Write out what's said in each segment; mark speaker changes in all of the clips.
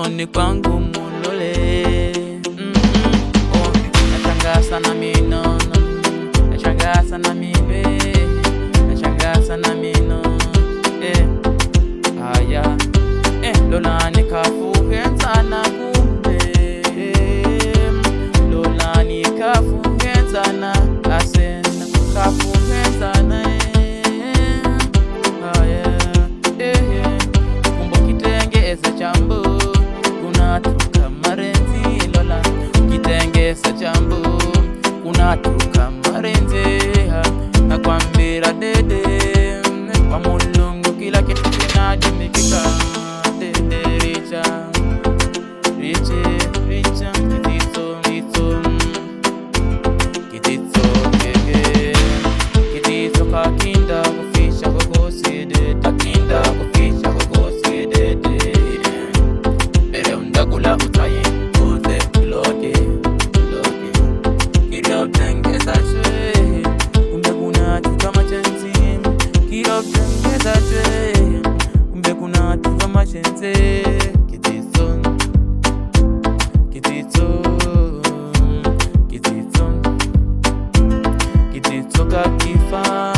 Speaker 1: usoni kwangu mulole. Oh, nashangaa sana mino, nashangaa sana mimi, nashangaa sana mino. Haya, lola nikafuhenzana kumbe, lola nikafuhenzana asena kafuhenzana. Haya, kumbo kitengeza chambu kunatuka marenzi, lola kitengeza chambu kunatuka marenzi. Nakwambira dede kwa Mulungu kila kitu kinadimikika. Dede richa kitito keke kitito kakinda kufisha kokosi dede kakinda kufisha kokosi dede. Bere undakula utaye ute loke kirotengeza chwe kumbe kuna tuka machenzi kirotengeza chwe kumbe kuna tuka machenzi. Kitito kakifa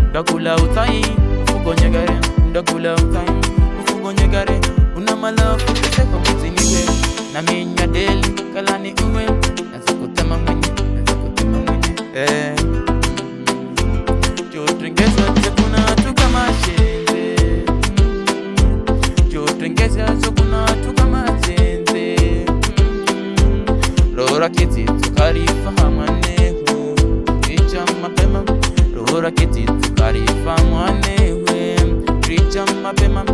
Speaker 1: ndakula utai ufugonyegare ndakula utai ufugonyegare una malafu keseko mziniwe na minya deli kalani uwe nazikutema mwenye jotengeza kuna tuka mashenze jotengeza kuna tuka mashenze. Rora kitito karifa hamanehu richa mapema, rora kitito karifa mwanehu richa mapema.